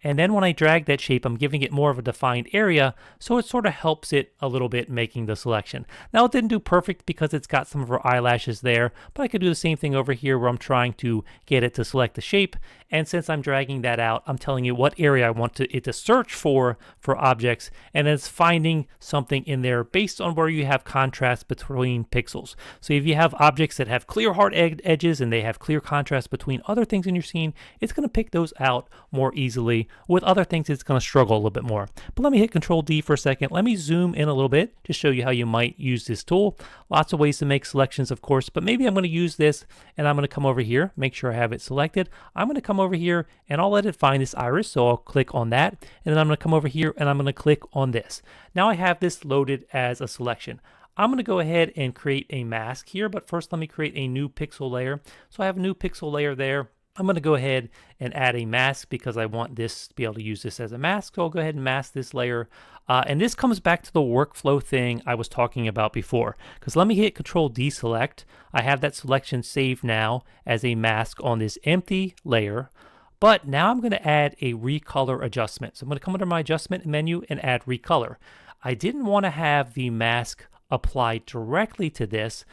And then when I drag that shape, I'm giving it more of a defined area, so it sort of helps it a little bit making the selection. Now it didn't do perfect because it's got some of her eyelashes there, but I could do the same thing over here where I'm trying to get it to select the shape. And since I'm dragging that out, I'm telling you what area I want it to search for objects, and it's finding something in there based on where you have contrast between pixels. So if you have objects that have clear hard edges and they have clear contrast between other things in your scene, it's going to pick those out more easily. With other things, it's going to struggle a little bit more. But let me hit Control D for a second. Let me zoom in a little bit to show you how you might use this tool. Lots of ways to make selections, of course, but maybe I'm going to use this and I'm going to come over here, make sure I have it selected. I'm going to come over here and I'll let it find this iris. So I'll click on that, and then I'm going to come over here and I'm going to click on this. Now I have this loaded as a selection. I'm going to go ahead and create a mask here, but first let me create a new pixel layer. So I have a new pixel layer there. I'm going to go ahead and add a mask because I want this to be able to use this as a mask. So I'll go ahead and mask this layer. And this comes back to the workflow thing I was talking about before. Because let me hit Control Deselect. I have that selection saved now as a mask on this empty layer. But now I'm going to add a recolor adjustment. So I'm going to come under my adjustment menu and add recolor. I didn't want to have the mask applied directly to this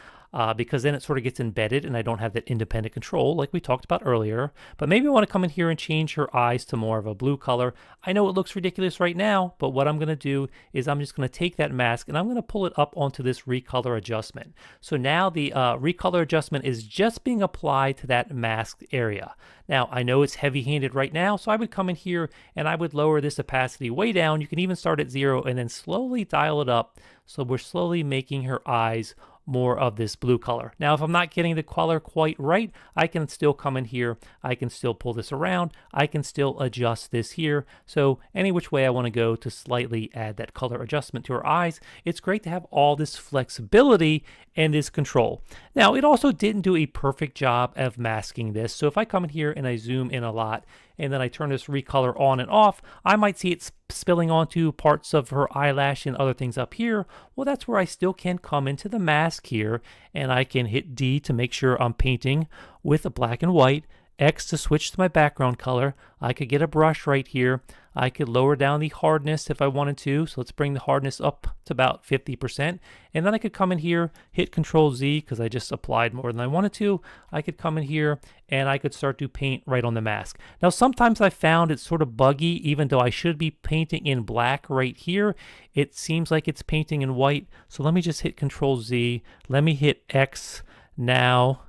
because then it sort of gets embedded and I don't have that independent control like we talked about earlier. But maybe I want to come in here and change her eyes to more of a blue color. I know it looks ridiculous right now, but what I'm going to do is I'm just going to take that mask and I'm going to pull it up onto this recolor adjustment. So now the recolor adjustment is just being applied to that masked area. Now, I know it's heavy-handed right now, so I would come in here and I would lower this opacity way down. You can even start at 0 and then slowly dial it up. So we're slowly making her eyes more of this blue color. Now, if I'm not getting the color quite right, I can still come in here. I can still pull this around. I can still adjust this here. So any which way I want to go to slightly add that color adjustment to her eyes, it's great to have all this flexibility and this control. Now, it also didn't do a perfect job of masking this. So if I come in here and I zoom in a lot, and then I turn this recolor on and off, I might see it spilling onto parts of her eyelash and other things up here. Well, that's where I still can come into the mask here, and I can hit D to make sure I'm painting with a black and white, X to switch to my background color. I could get a brush right here. I could lower down the hardness if I wanted to. So let's bring the hardness up to about 50%. And then I could come in here, hit Control Z because I just applied more than I wanted to. I could come in here and I could start to paint right on the mask. Now, sometimes I found it's sort of buggy, even though I should be painting in black right here. It seems like it's painting in white. So let me just hit Control Z. Let me hit X now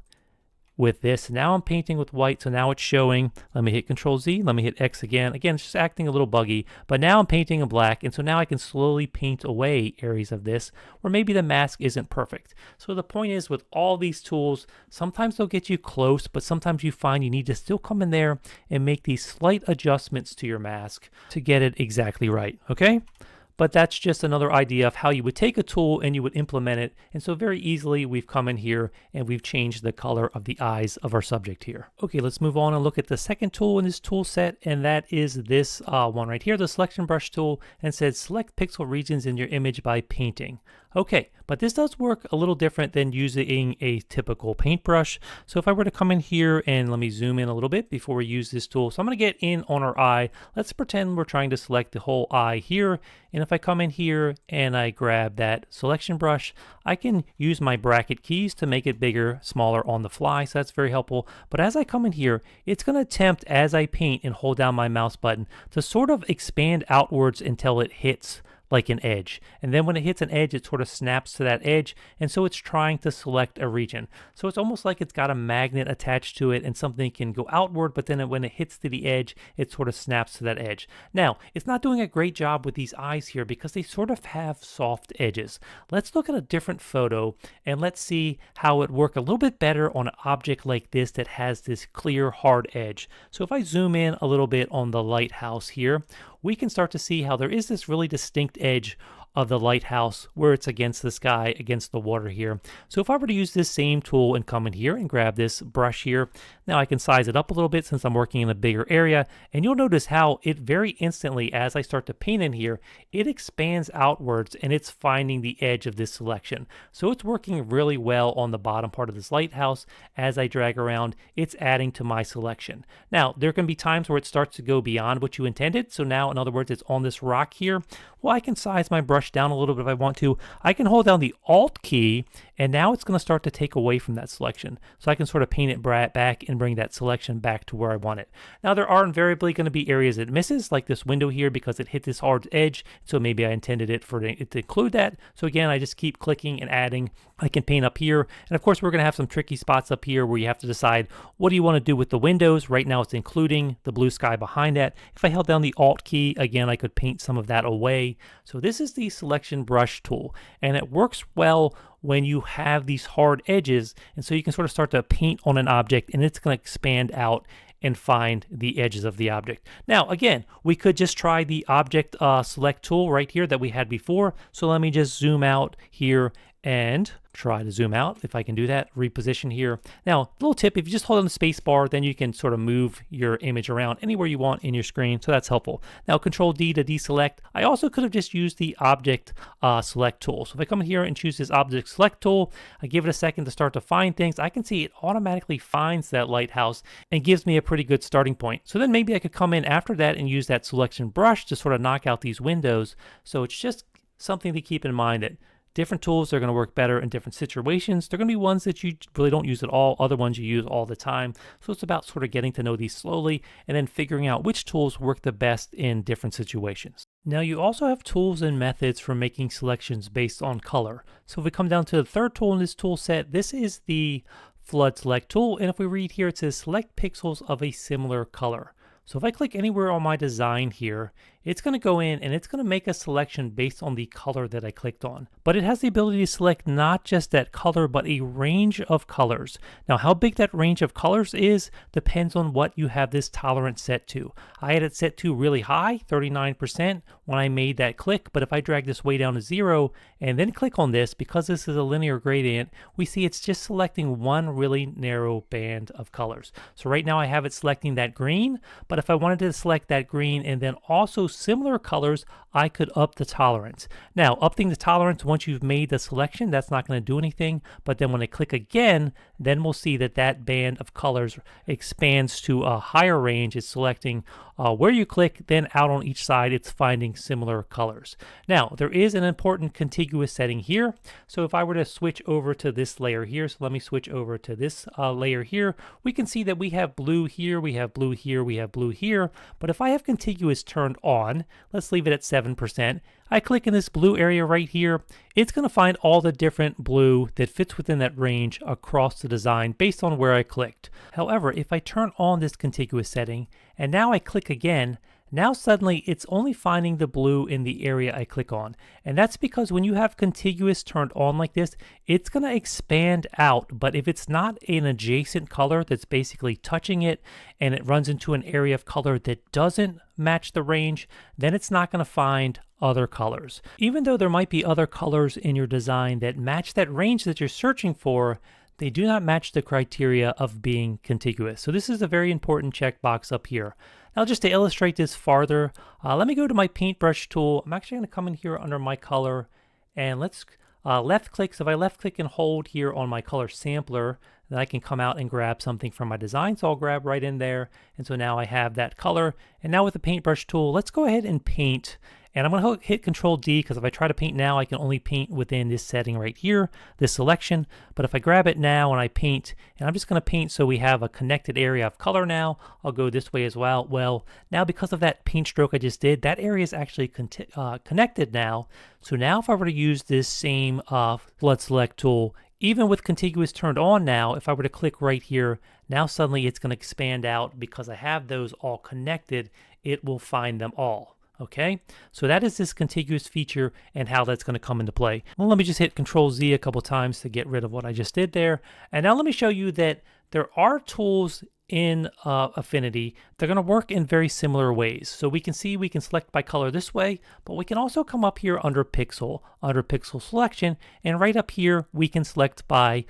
with this. Now I'm painting with white, so now it's showing. Let me hit Control Z, let me hit X again. Again, it's just acting a little buggy, but now I'm painting in black, and so now I can slowly paint away areas of this where maybe the mask isn't perfect. So the point is, with all these tools, sometimes they'll get you close, but sometimes you find you need to still come in there and make these slight adjustments to your mask to get it exactly right, okay? But that's just another idea of how you would take a tool and you would implement it. And so very easily we've come in here and we've changed the color of the eyes of our subject here. Okay, let's move on and look at the second tool in this tool set, and that is this one right here, the selection brush tool, and it says select pixel regions in your image by painting. Okay, but this does work a little different than using a typical paintbrush. So if I were to come in here and let me zoom in a little bit before we use this tool. So I'm going to get in on our eye. Let's pretend we're trying to select the whole eye here. And if I come in here and I grab that selection brush, I can use my bracket keys to make it bigger, smaller on the fly. So that's very helpful. But as I come in here, it's going to attempt as I paint and hold down my mouse button to sort of expand outwards until it hits like an edge. And then when it hits an edge, it sort of snaps to that edge. And so it's trying to select a region. So it's almost like it's got a magnet attached to it and something can go outward, but then when it hits to the edge, it sort of snaps to that edge. Now, it's not doing a great job with these eyes here because they sort of have soft edges. Let's look at a different photo and let's see how it works a little bit better on an object like this that has this clear, hard edge. So if I zoom in a little bit on the lighthouse here, we can start to see how there is this really distinct edge of the lighthouse where it's against the sky, against the water here. So if I were to use this same tool and come in here and grab this brush here, now I can size it up a little bit since I'm working in a bigger area, and you'll notice how it very instantly, as I start to paint in here, it expands outwards and it's finding the edge of this selection. So it's working really well on the bottom part of this lighthouse. As I drag around, it's adding to my selection. Now, there can be times where it starts to go beyond what you intended. So now, in other words, it's on this rock here. Well, I can size my brush down a little bit if I want to. I can hold down the Alt key, and now it's going to start to take away from that selection. So I can sort of paint it back and bring that selection back to where I want it. Now, there are invariably going to be areas it misses, like this window here, because it hit this hard edge. So maybe I intended it for it to include that. So again, I just keep clicking and adding. I can paint up here. And of course, we're going to have some tricky spots up here where you have to decide what do you want to do with the windows. Right now, it's including the blue sky behind that. If I held down the Alt key, again, I could paint some of that away. So this is the selection brush tool, and it works well when you have these hard edges, and so you can sort of start to paint on an object and it's going to expand out and find the edges of the object. Now, again, we could just try the object select tool right here that we had before. So let me just zoom out here and try to zoom out if I can do that, reposition here. Now, little tip, if you just hold on the space bar, then you can sort of move your image around anywhere you want in your screen, so that's helpful. Now, Control D to deselect. I also could have just used the object select tool. So if I come in here and choose this object select tool, I give it a second to start to find things, I can see it automatically finds that lighthouse and gives me a pretty good starting point. So then maybe I could come in after that and use that selection brush to sort of knock out these windows. So it's just something to keep in mind that different tools are going to work better in different situations. They're going to be ones that you really don't use at all, other ones you use all the time. So it's about sort of getting to know these slowly and then figuring out which tools work the best in different situations. Now, you also have tools and methods for making selections based on color. So if we come down to the third tool in this tool set, this is the Flood Select tool. And if we read here, it says select pixels of a similar color. So if I click anywhere on my design here, it's going to go in and it's going to make a selection based on the color that I clicked on. But it has the ability to select not just that color, but a range of colors. Now, how big that range of colors is depends on what you have this tolerance set to. I had it set to really high, 39%, when I made that click. But if I drag this way down to 0 and then click on this, because this is a linear gradient, we see it's just selecting one really narrow band of colors. So right now I have it selecting that green, but if I wanted to select that green and then also similar colors, I could up the tolerance. Now, upping the tolerance once you've made the selection, that's not going to do anything. But then when I click again, then we'll see that that band of colors expands to a higher range. It's selecting where you click, then out on each side, it's finding similar colors. Now, there is an important contiguous setting here. So if I were to switch over to this layer here, so let me switch over to this layer here, we can see that we have blue here, we have blue here, we have blue here. But if I have contiguous turned on, let's leave it at 7%. I click in this blue area right here, it's going to find all the different blue that fits within that range across the design based on where I clicked. However, if I turn on this contiguous setting and now I click again, now suddenly it's only finding the blue in the area I click on. And that's because when you have contiguous turned on like this, it's going to expand out. But if it's not an adjacent color that's basically touching it and it runs into an area of color that doesn't match the range, then it's not going to find other colors. Even though there might be other colors in your design that match that range that you're searching for, they do not match the criteria of being contiguous. So this is a very important checkbox up here. Now, just to illustrate this farther, let me go to my paintbrush tool. I'm actually going to come in here under my color and let's left click. So if I left click and hold here on my color sampler, then I can come out and grab something from my design. So I'll grab right in there. And so now I have that color. And now with the paintbrush tool, let's go ahead and paint. And I'm going to hit Control D because if I try to paint now, I can only paint within this setting right here, this selection. But if I grab it now and I paint, and I'm just going to paint so we have a connected area of color now, I'll go this way as well. Well, now because of that paint stroke I just did, that area is actually connected now. So now if I were to use this same Flood Select tool, even with contiguous turned on now, if I were to click right here, now suddenly it's going to expand out because I have those all connected. It will find them all. Okay, so that is this contiguous feature and how that's going to come into play. Well, let me just hit Control Z a couple times to get rid of what I just did there. And now let me show you that there are tools in Affinity, they're going to work in very similar ways. So we can see we can select by color this way, but we can also come up here under pixel selection, and right up here we can select by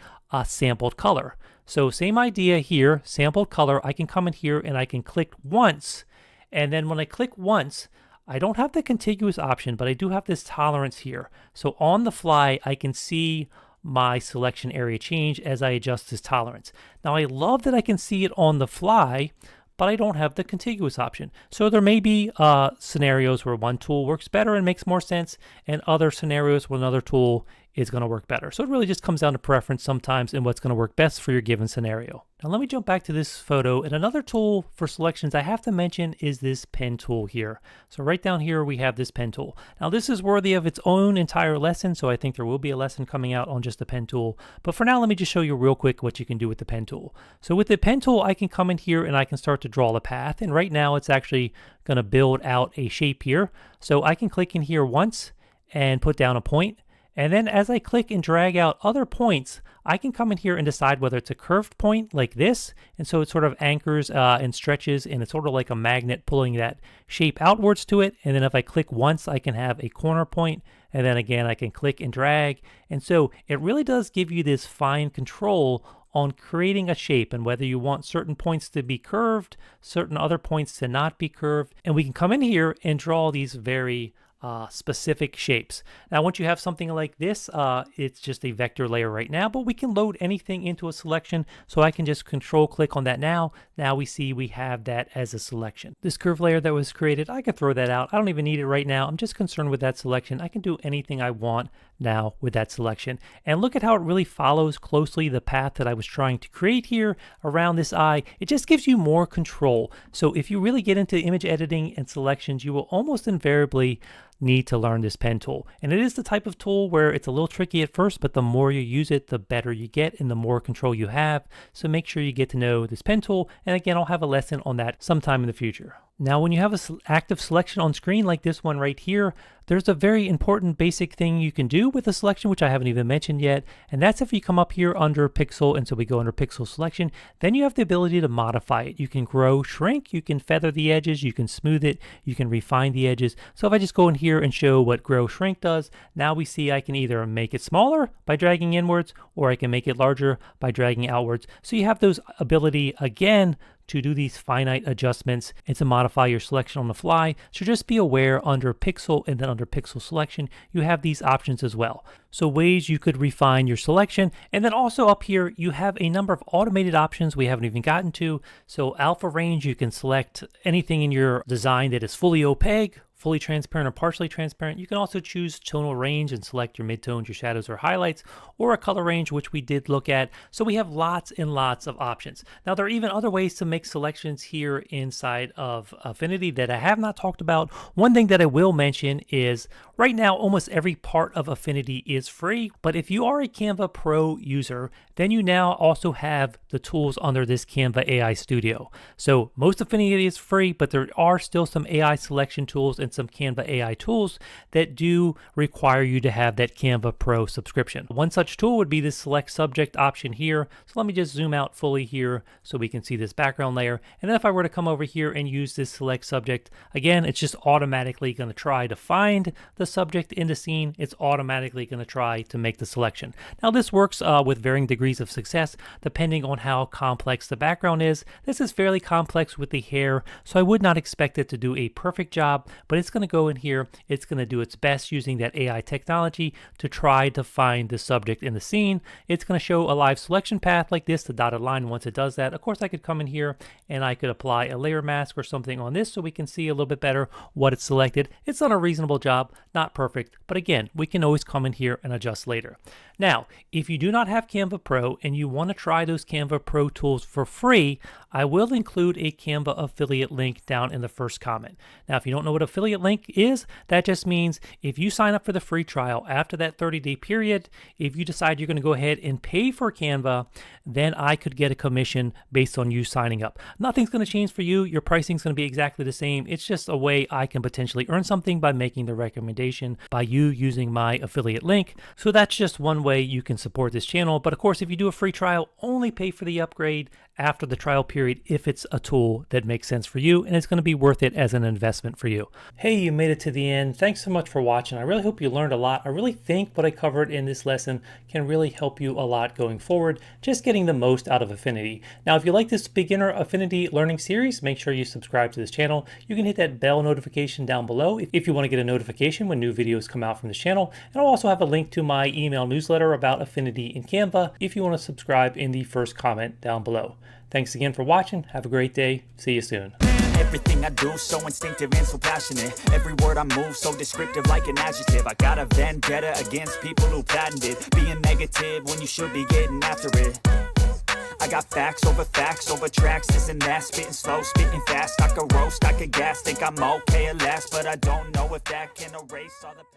sampled color. So same idea here, sampled color. I can come in here and I can click once, and then when I click once, I don't have the contiguous option, but I do have this tolerance here. So on the fly, I can see my selection area change as I adjust this tolerance. Now I love that I can see it on the fly, but I don't have the contiguous option. So there may be scenarios where one tool works better and makes more sense, and other scenarios where another tool is going to work better. So it really just comes down to preference sometimes and what's going to work best for your given scenario. Now let me jump back to this photo, and another tool for selections I have to mention is this pen tool here. So right down here we have this pen tool. Now this is worthy of its own entire lesson, so I think there will be a lesson coming out on just the pen tool. But for now, let me just show you real quick what you can do with the pen tool. So with the pen tool, I can come in here and I can start to draw the path, and right now it's actually going to build out a shape here. So I can click in here once and put down a point. And then as I click and drag out other points, I can come in here and decide whether it's a curved point like this. And so it sort of anchors and stretches, and it's sort of like a magnet pulling that shape outwards to it. And then if I click once, I can have a corner point. And then again, I can click and drag. And so it really does give you this fine control on creating a shape, and whether you want certain points to be curved, certain other points to not be curved. And we can come in here and draw these very specific shapes. Now once you have something like this, it's just a vector layer right now, but we can load anything into a selection. So I can just control click on that now. Now we see we have that as a selection. This curve layer that was created, I could throw that out. I don't even need it right now. I'm just concerned with that selection. I can do anything I want now with that selection. And look at how it really follows closely the path that I was trying to create here around this eye. It just gives you more control. So if you really get into image editing and selections, you will almost invariably need to learn this pen tool. And it is the type of tool where it's a little tricky at first, but the more you use it, the better you get and the more control you have. So make sure you get to know this pen tool. And again, I'll have a lesson on that sometime in the future. Now, when you have an active selection on screen like this one right here, there's a very important basic thing you can do with a selection, which I haven't even mentioned yet. And that's if you come up here under pixel, and so we go under pixel selection, then you have the ability to modify it. You can grow, shrink, you can feather the edges, you can smooth it, you can refine the edges. So if I just go in here and show what grow, shrink does, now we see I can either make it smaller by dragging inwards, or I can make it larger by dragging outwards. So you have those ability again to do these finite adjustments and to modify your selection on the fly. So just be aware under pixel and then under pixel selection, you have these options as well. So ways you could refine your selection. And then also up here, you have a number of automated options we haven't even gotten to. So alpha range, you can select anything in your design that is fully opaque, fully transparent, or partially transparent. You can also choose tonal range and select your midtones, your shadows, or highlights, or a color range, which we did look at. So we have lots and lots of options. Now, there are even other ways to make selections here inside of Affinity that I have not talked about. One thing that I will mention is right now, almost every part of Affinity is free, but if you are a Canva Pro user, then you now also have the tools under this Canva AI Studio. So most Affinity is free, but there are still some AI selection tools and some Canva AI tools that do require you to have that Canva Pro subscription. One such tool would be this select subject option here. So let me just zoom out fully here so we can see this background layer. And then if I were to come over here and use this select subject, again, it's just automatically going to try to find the subject in the scene. It's automatically going to try to make the selection. Now this works with varying degrees of success depending on how complex the background is. This is fairly complex with the hair, so I would not expect it to do a perfect job, but it's going to go in here. It's going to do its best using that AI technology to try to find the subject in the scene. It's going to show a live selection path like this, the dotted line. Once it does that, of course, I could come in here and I could apply a layer mask or something on this so we can see a little bit better what it's selected. It's done a reasonable job, not perfect, but again, we can always come in here and adjust later. Now, if you do not have Canva Pro and you want to try those Canva Pro tools for free, I will include a Canva affiliate link down in the first comment. Now, if you don't know what affiliate link is, that just means if you sign up for the free trial after that 30-day period, if you decide you're going to go ahead and pay for Canva, then I could get a commission based on you signing up. Nothing's going to change for you. Your pricing is going to be exactly the same. It's just a way I can potentially earn something by making the recommendation by you using my affiliate link. So that's just one way you can support this channel. But of course, if you do a free trial, only pay for the upgrade after the trial period if it's a tool that makes sense for you and it's going to be worth it as an investment for you. Hey, you made it to the end. Thanks so much for watching. I really hope you learned a lot. I really think what I covered in this lesson can really help you a lot going forward, just getting the most out of Affinity. Now, if you like this beginner Affinity learning series, make sure you subscribe to this channel. You can hit that bell notification down below if you want to get a notification when new videos come out from this channel. And I'll also have a link to my email newsletter about Affinity in Canva if you want to subscribe in the first comment down below. Thanks again for watching. Have a great day. See you soon. Everything I do so instinctive and so passionate. Every word I move so descriptive like an adjective. I got a vendetta against people who patented being negative when you should be getting after it. I got facts over tracks, this and that. Spitting slow, spitting fast. I could roast, I could gas. Think I'm okay at last, but I don't know if that can erase all the past.